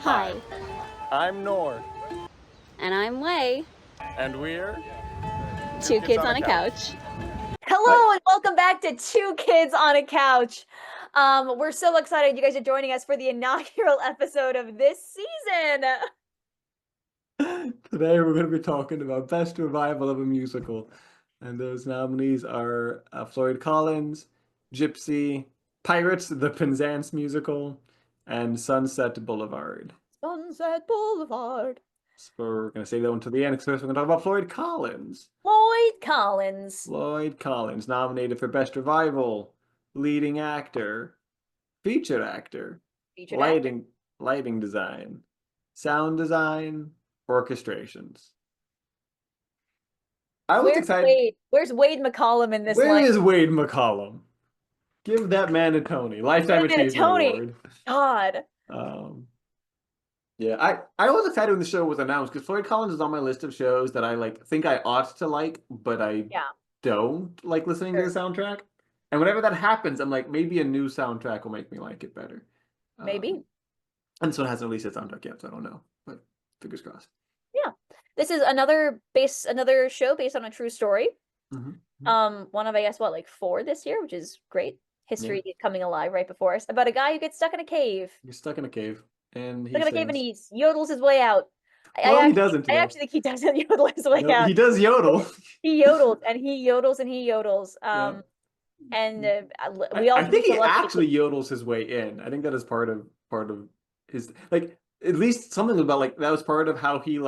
Hi. I'm Nord. And I'm Way. And we're Two kids on a couch. Hello and welcome back to Two Kids on a Couch. We're so excited you guys are joining us for the inaugural episode of this season. Today we're going to be talking about Best Revival of a Musical. And those nominees are Floyd Collins, Gypsy, Pirates, the Penzance Musical, and Sunset Boulevard. Sunset Boulevard. So we're going to save that one to the end because first we're going to talk about Floyd Collins. Floyd Collins. Floyd Collins, nominated for Best Revival, Leading Actor, Featured Actor, Lighting Design, Sound Design, Orchestrations. I was excited. Wade? Where's Wade McCollum in this Where line? is Wade McCollum? Give that man a Tony. Lifetime Achievement Award. God. Yeah, I was excited when the show was announced because Floyd Collins is on my list of shows that I think I ought to like, but I don't like listening to the soundtrack. And whenever that happens, I'm like, maybe a new soundtrack will make me like it better. Maybe. And so it hasn't released its soundtrack yet, so I don't know. But fingers crossed. Yeah. This is another show based on a true story. Mm-hmm. One of, I guess, like 4 this year, which is great. History coming alive right before us. About a guy who gets stuck in a cave. He's stuck in a cave. And he yodels his way out. He doesn't. I actually think he doesn't yodel his way out. He does yodel. He yodels and he yodels and he yodels. And we all. I think he actually yodels his way in. I think that is part of his at least something about that was part of how he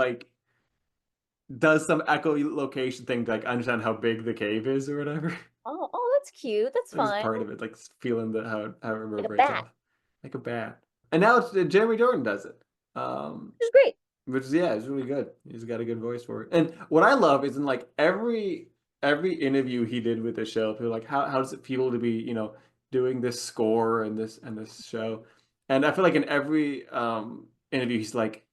does some echolocation thing to understand how big the cave is or whatever. Oh, that's cute. That's fine. Part of it, feeling how it reverberates off. Like a bat. And now it's Jeremy Jordan does it. Which is great. Which is it's really good. He's got a good voice for it. And what I love is in every interview he did with the show, people how does it feel to be, doing this score and this show? And I feel like in every interview he's like,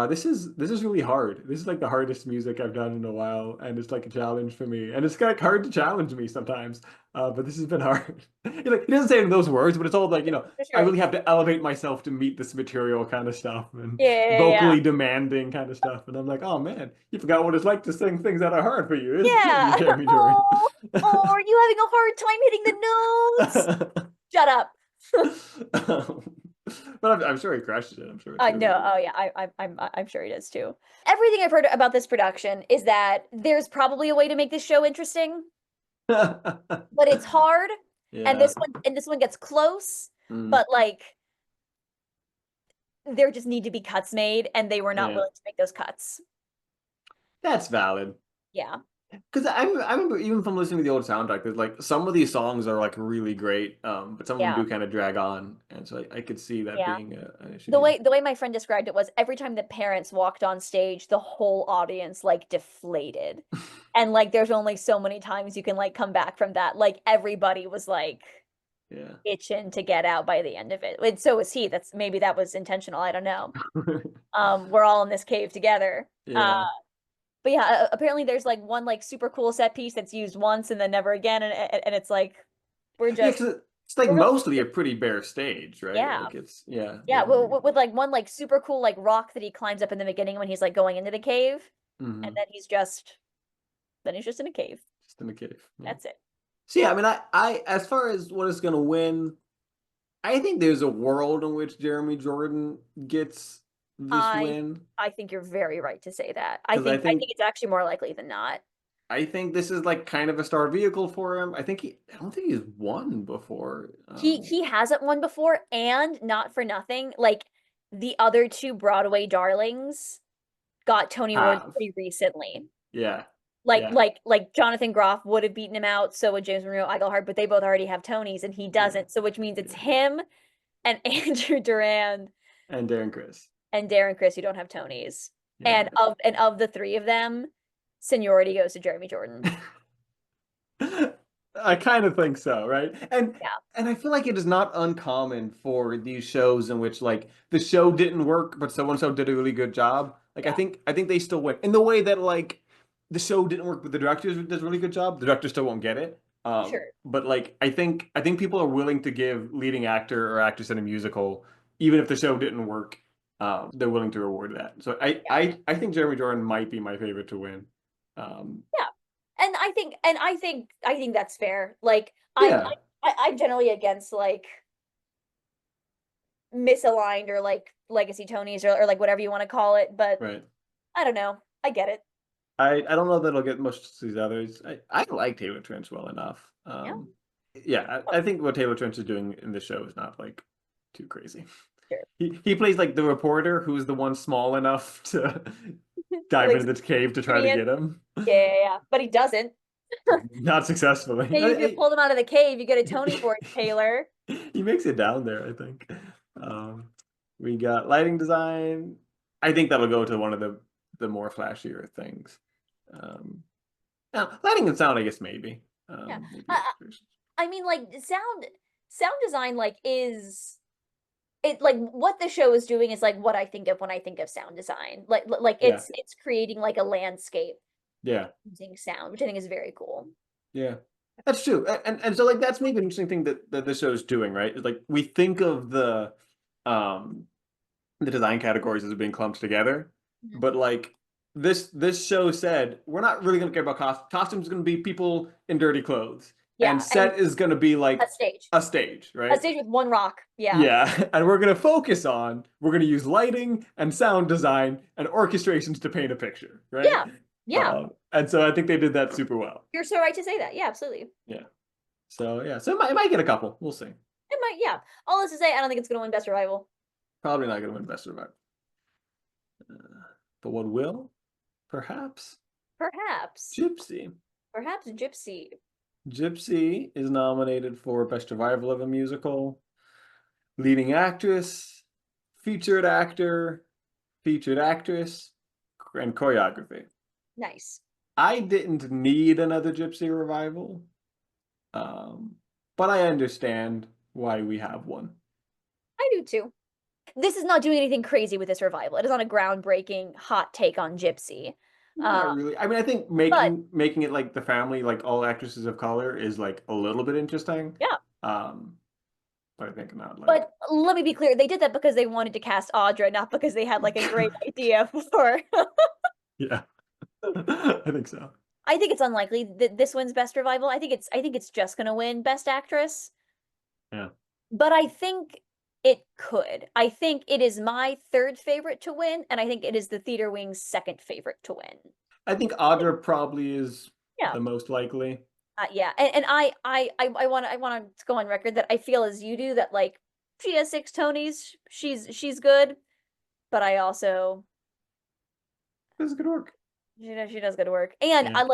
this is really hard. This is the hardest music I've done in a while, and it's a challenge for me. And it's hard to challenge me sometimes. But this has been hard. He doesn't say it in those words, but it's all I really have to elevate myself to meet this material kind of stuff, and vocally demanding kind of stuff. And I'm like, oh man, you forgot what it's like to sing things that are hard for you. Yeah. Jeremy Jordan. Are you having a hard time hitting the notes? Shut up. But I'm sure he crushes it. I'm sure. I know. Oh yeah, I'm sure he does too. Everything I've heard about this production is that there's probably a way to make this show interesting, but it's hard. Yeah. And this one gets close, but there just need to be cuts made, and they were not willing to make those cuts. That's valid. Yeah. Because I remember even from listening to the old soundtrack, there's some of these songs are really great, but some of them do kind of drag on, and so I could see that being an issue. The way my friend described it was every time the parents walked on stage, the whole audience deflated, and there's only so many times you can come back from that. Everybody was itching to get out by the end of it, and so was he. Maybe that was intentional. I don't know. We're all in this cave together. Yeah. But yeah, apparently there's one super cool set piece that's used once and then never again, and it's we're just it's mostly a pretty bare stage, right? Yeah. Well, with one super cool rock that he climbs up in the beginning when he's going into the cave, and then he's just in a cave. Just in a cave. Yeah. That's it. So yeah, I mean, I as far as what is gonna win, I think there's a world in which Jeremy Jordan gets this win. I think you're very right to say that. I think it's actually more likely than not. I think this is kind of a star vehicle for him. I don't think he's won before. He hasn't won before, and not for nothing, the other 2 Broadway darlings got Tony Awards pretty recently. Yeah. Jonathan Groff would have beaten him out, so would James Monroe Iglehart, but they both already have Tonys and he doesn't. So which means it's him and Andrew Durand and Darren Criss. And Darren Criss, who don't have Tonys. Yeah. And of the 3 of them, seniority goes to Jeremy Jordan. I kind of think so, right? And I feel like it is not uncommon for these shows in which the show didn't work, but so and so did a really good job. I think they still win in the way that the show didn't work, but the director does a really good job. The director still won't get it. Sure. But I think people are willing to give leading actor or actress in a musical, even if the show didn't work, they're willing to reward that. So I think Jeremy Jordan might be my favorite to win. Yeah. And I think that's fair. Like Yeah. I'm generally against like misaligned or like legacy Tonys or like whatever you want to call it, but Right. I don't know. I get it. I don't know that it'll get much to these others. I like Taylor Trench well enough. Yeah. Yeah, I think what Taylor Trench is doing in the show is not like too crazy. Sure. He plays like the reporter who's the one small enough to dive Like, into the cave to try to get him. Yeah. But he doesn't. Not successfully. Maybe if you pulled him out of the cave, you get a Tony for it, Taylor. He makes it down there, I think. We got lighting design. I think that'll go to one of the more flashier things. Now, lighting and sound, I guess maybe. Yeah. Maybe I mean, like sound design, like is it like what the show is doing is like what I think of when I think of sound design. Like Yeah. it's creating like a landscape Yeah. using sound, which I think is very cool. Yeah. That's true. And so like that's maybe an interesting thing that this show is doing, right? Is like we think of the design categories as being clumped together, Mhm. but like this show said we're not really gonna care about costumes. Gonna be people in dirty clothes, Yeah, and set is gonna be like a stage. a stage, right? A stage with one rock. Yeah. Yeah, and we're gonna use lighting and sound design and orchestrations to paint a picture, right? Yeah. Yeah. And so I think they did that super well. You're so right to say that. Yeah, absolutely. So yeah, so it might get a couple. We'll see. It might, yeah. All this to say, I don't think it's gonna win Best Revival. Probably not gonna win Best Survivor. But what will? Perhaps Perhaps. Gypsy. Perhaps Gypsy. Gypsy is nominated for Best Survival of a Musical, Leading Actress, Featured Actor, Featured Actress, and Choreography. Nice. I didn't need another Gypsy revival, but I understand why we have one. I do too. This is not doing anything crazy with this revival. It is not a groundbreaking hot take on Gypsy. Not really. I mean, I think making it like the family, like all actresses of color, is like a little bit interesting. Yeah. But I think not like. But let me be clear, they did that because they wanted to cast Audra, not because they had like a great idea for. Yeah, I think so. I think it's unlikely that this wins Best Revival. I think it's just gonna win Best Actress. Yeah. But I think it could. I think it is my third favorite to win, and I think it is the Theater Wing's second favorite to win. I think Audra probably is Yeah. the most likely. Yeah, and I want to go on record that I feel as you do that like she has 6 Tonys, she's good, but I also Does good work. she does good work, and Yeah.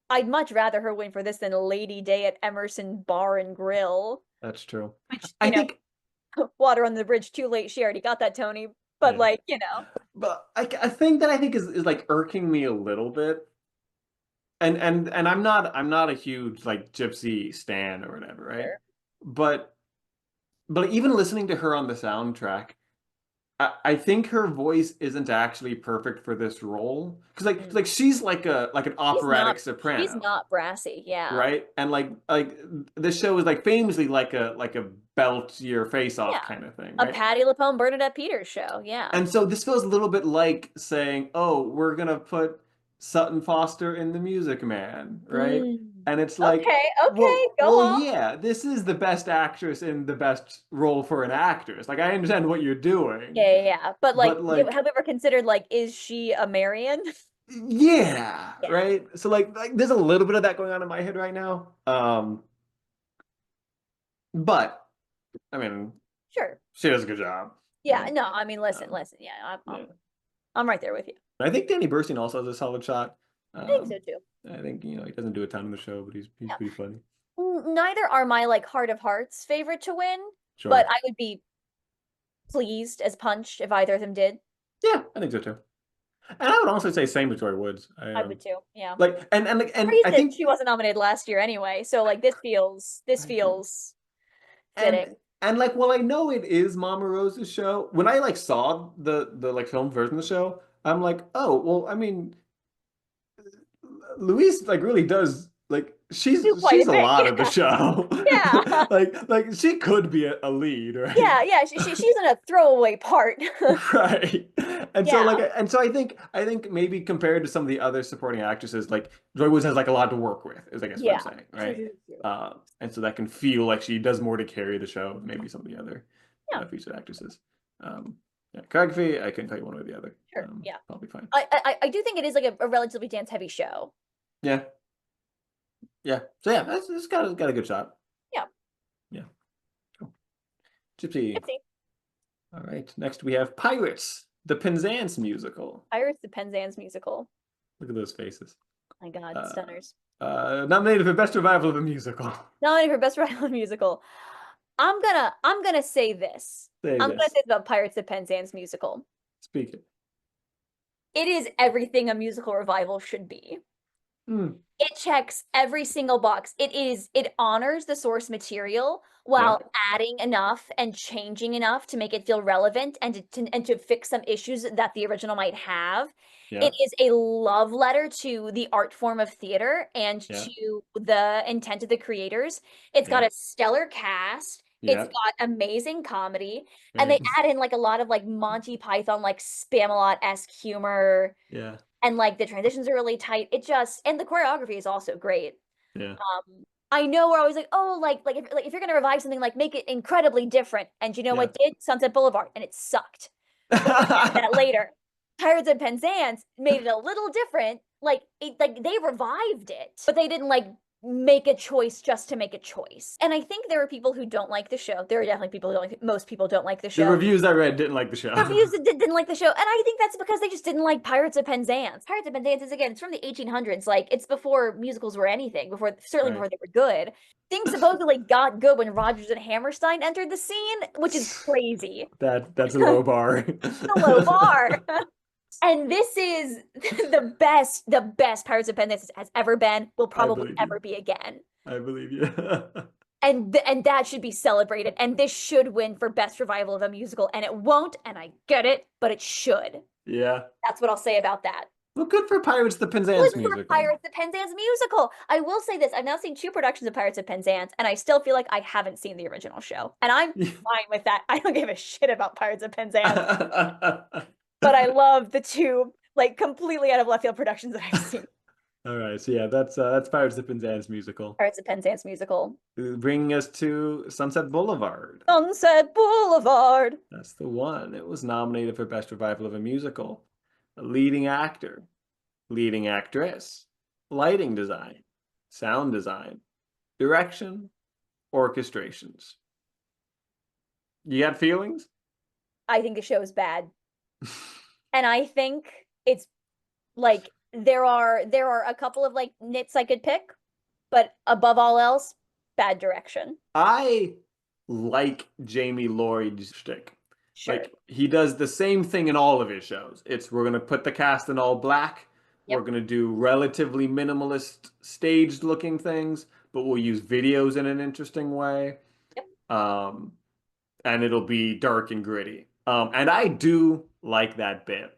I'd much rather her win for this than Lady Day at Emerson Bar and Grill. That's true. Which I think water on the bridge too late. She already got that Tony, but Yeah. like you know. But a thing that I think is like irking me a little bit, and I'm not a huge like Gypsy stan or whatever, right? Sure. But even listening to her on the soundtrack, I think her voice isn't actually perfect for this role because like she's like an operatic soprano. She's not brassy, yeah. Right, and like this show is like famously like a belt your face off kind of thing, A right? Patti LuPone, Bernadette Peters show, yeah. And so this feels a little bit like saying, "Oh, we're gonna put Sutton Foster in The Music Man," right? And it's like, okay, go on. Yeah, this is the best actress in the best role for an actress. Like, I understand what you're doing. Yeah. But like, like- have you ever considered like, is she a Marion? Yeah, right. So like there's a little bit of that going on in my head right now. But I mean, Sure. she does a good job. Yeah. No, I mean, listen. Yeah, I'm right there with you. I think Danny Burstein also has a solid shot. I think so too. I think he doesn't do a ton in the show, but he's pretty funny. Neither are my like heart of hearts favorite to win, Sure. but I would be pleased as Punch if either of them did. Yeah, I think so too. And I would also say same Victoria Woods. I would too. Yeah. Like and I think she wasn't nominated last year anyway, so like this feels fitting. And like, well, I know it is Mama Rose's show. When I like saw the like film version of the show, I'm like, oh, well, I mean, Louise like really does like she's do quite she's a a bit, lot yeah. of the show. Yeah. like she could be a lead, right? Yeah, she's in a throwaway part. Right. And so Yeah. I think maybe compared to some of the other supporting actresses, like Joy Woods has like a lot to work with, is I guess what I'm Yeah. saying, True, right? true, true. And so that can feel like she does more to carry the show than maybe some of the other Yeah. featured actresses. Yeah, choreography, I couldn't tell you one way or the other. Sure. Yeah. Probably fine. I do think it is like a relatively dance heavy show. Yeah. Yeah. So yeah, it's got a good shot. Yeah. Yeah. Cool. Gypsy. Gypsy. All right. Next we have Pirates, the Penzance musical. Pirates the Penzance musical. Look at those faces. My God, stunners. Nominated for Best Revival of a Musical. Nominated for Best Revival Musical. I'm gonna say this. Say I'm this. gonna say this about Pirates the Penzance musical. Speak it. It is everything a musical revival should be. It checks every single box. It honors the source material while adding enough and changing enough to make it feel relevant and to fix some issues that the original might have. Yeah. It is a love letter to the art form of theater and Yeah. to the intent of the creators. It's got a stellar cast. Yeah. It's got amazing comedy. And they add in like a lot of like Monty Python, like Spamalot-esque humor. Yeah. And like the transitions are really tight. And the choreography is also great. Yeah. I know we're always like, oh, like if you're gonna revive something, like make it incredibly different. And you know what did? Sunset Boulevard, and it sucked. But we'll get to that later. Pirates of Penzance made it a little different. Like they revived it, but they didn't like make a choice just to make a choice. And I think there are people who don't like the show. There are definitely people who don't like most people don't like the show. The reviews I read didn't like the show. Reviews didn't like the show. And I think that's because they just didn't like Pirates of Penzance. Pirates of Penzance is, again, it's from the 1800s. Like, it's before musicals were anything, certainly before they were good. Things supposedly got good when Rodgers and Hammerstein entered the scene, which is crazy. That's a low bar. It's a low bar. And this is the best Pirates of Penzance has ever been, will probably ever be again. I believe you. And that should be celebrated. And this should win for best revival of a musical. And it won't, and I get it, but it should. Yeah. That's what I'll say about that. Well, good for Pirates the Penzance musical. Good for Pirates the Penzance musical. I will say this. I've now seen 2 productions of Pirates of Penzance, and I still feel like I haven't seen the original show. And I'm fine with that. I don't give a shit about Pirates of Penzance. But I love the 2, like, completely out of left field productions that I've seen. All right, so yeah, that's Pirates of Penzance musical. Pirates of Penzance musical. Bringing us to Sunset Boulevard. Sunset Boulevard. That's the one. It was nominated for Best Revival of a Musical. A leading actor, leading actress, lighting design, sound design, direction, orchestrations. You got feelings? I think the show is bad. And I think it's like there are a couple of like nits I could pick, but above all else, bad direction. I like Jamie Lloyd's shtick. Sure. Like he does the same thing in all of his shows. We're gonna put the cast in all black. We're gonna do relatively minimalist staged looking things, but we'll use videos in an interesting way. And it'll be dark and gritty. And I do like that bit.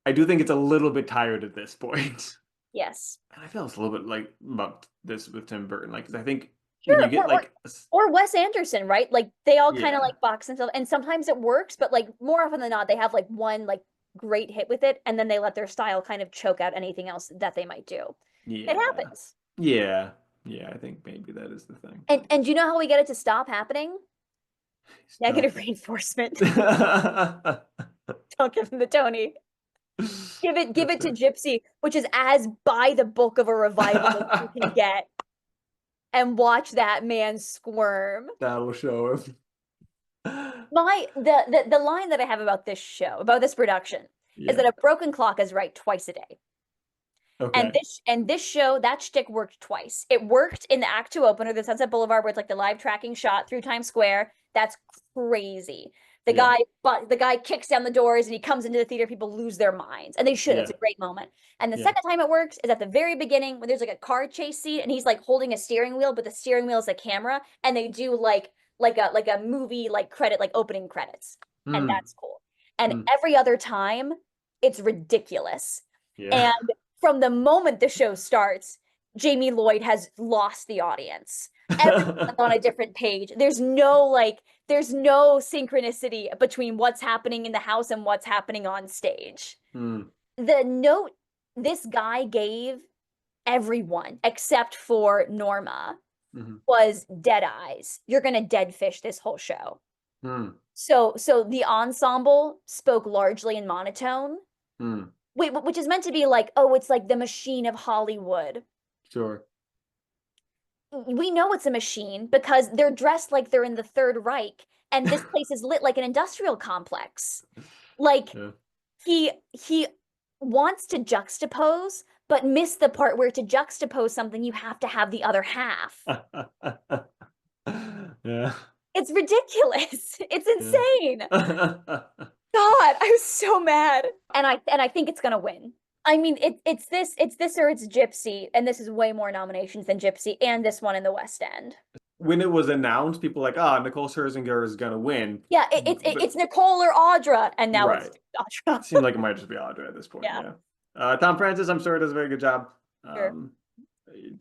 I do think it's a little bit tired at this point. Yes. And I feel it's a little bit like about this with Tim Burton. Like, 'cause I think Sure, when you get or Wes Anderson, right? Like they all kind of like box themselves, and sometimes it works, but like more often than not, they have like one like great hit with it, and then they let their style kind of choke out anything else that they might do. It happens. Yeah, I think maybe that is the thing. And you know how we get it to stop happening? Negative reinforcement. Don't give him the Tony. Give it to Gypsy, which is as by the book of a revival as you can get. And watch that man squirm. That'll show him. The line that I have about this show, about this production, is that a broken clock is right twice a day. Okay. And this show, that shtick worked twice. It worked in the Act 2 opener, the Sunset Boulevard, where it's like the live tracking shot through Times Square. That's crazy. The guy kicks down the doors and he comes into the theater. People lose their minds, and they should. It's a great moment. And the second time it works is at the very beginning when there's like a car chase scene and he's like holding a steering wheel, but the steering wheel is a camera, and they do like a movie like credit, like opening credits, and that's cool. And every other time, it's ridiculous. And from the moment the show starts, Jamie Lloyd has lost the audience. Everyone's on a different page. There's no synchronicity between what's happening in the house and what's happening on stage. The note this guy gave everyone except for Norma was dead eyes. You're gonna dead fish this whole show. So the ensemble spoke largely in monotone. Which is meant to be like, oh, it's like the machine of Hollywood. Sure. We know it's a machine because they're dressed like they're in the Third Reich, and this place is lit like an industrial complex. Like he wants to juxtapose, but missed the part where to juxtapose something you have to have the other half. Yeah. It's ridiculous. It's insane. God, I was so mad. And I think it's gonna win. I mean, it's this or it's Gypsy, and this is way more nominations than Gypsy, and this one in the West End. When it was announced, people were like, Nicole Scherzinger is gonna win. Yeah, it's Nicole or Audra, and now it's Audra. It seemed like it might just be Audra at this point. Yeah. Tom Francis, I'm sure, does a very good job. Sure.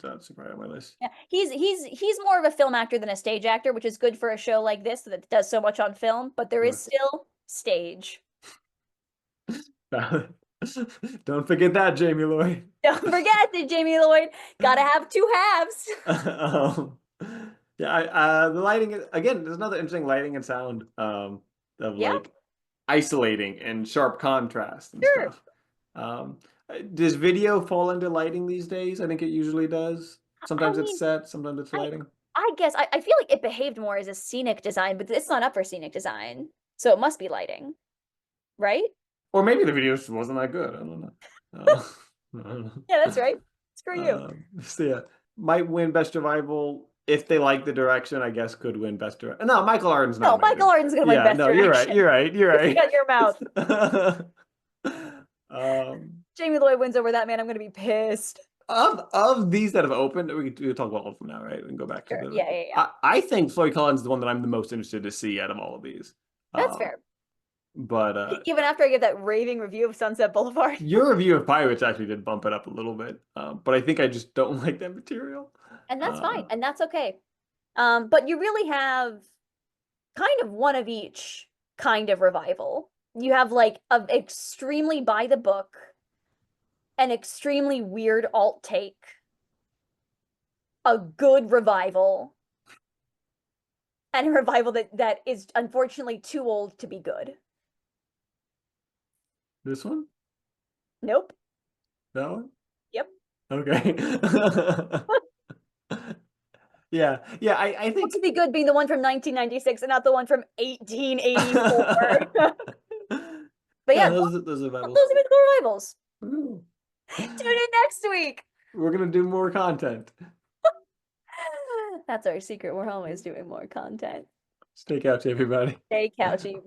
That's right on my list. Yeah, he's more of a film actor than a stage actor, which is good for a show like this that does so much on film. But there is still stage. Don't forget that, Jamie Lloyd. Don't forget that, Jamie Lloyd. Gotta have two halves. The lighting again. There's another interesting lighting and sound of like isolating and sharp contrast and stuff. Does video fall into lighting these days? I think it usually does. Sometimes it's set, sometimes it's lighting. I guess I feel like it behaved more as a scenic design, but it's not up for scenic design, so it must be lighting, right? Or maybe the video just wasn't that good. I don't know. Yeah, that's right. Screw you. So yeah, might win Best Revival if they like the direction. I guess could win Best Direction. No, Michael Arden's not. No, Michael Arden's gonna win Best Direction. You're right. Shut your mouth. Jamie Lloyd wins over that man. I'm gonna be pissed. Of these that have opened, we can talk about all of them now, right? We can go back to the. Yeah. I think Floyd Collins is the one that I'm the most interested to see out of all of these. That's fair. But even after I give that raving review of Sunset Boulevard, your review of Pirates actually did bump it up a little bit. But I think I just don't like that material. And that's fine, and that's okay. But you really have kind of one of each kind of revival. You have like an extremely by the book, an extremely weird alt take, a good revival, and a revival that is unfortunately too old to be good. This one? Nope. That one? Yep. Okay. Yeah. I think to be good being the one from 1996 and not the one from 1884. But yeah, those are revivals. Those are cool revivals. Ooh. Tune in next week. We're gonna do more content. That's our secret. We're always doing more content. Stay couchy, everybody. Stay couchy.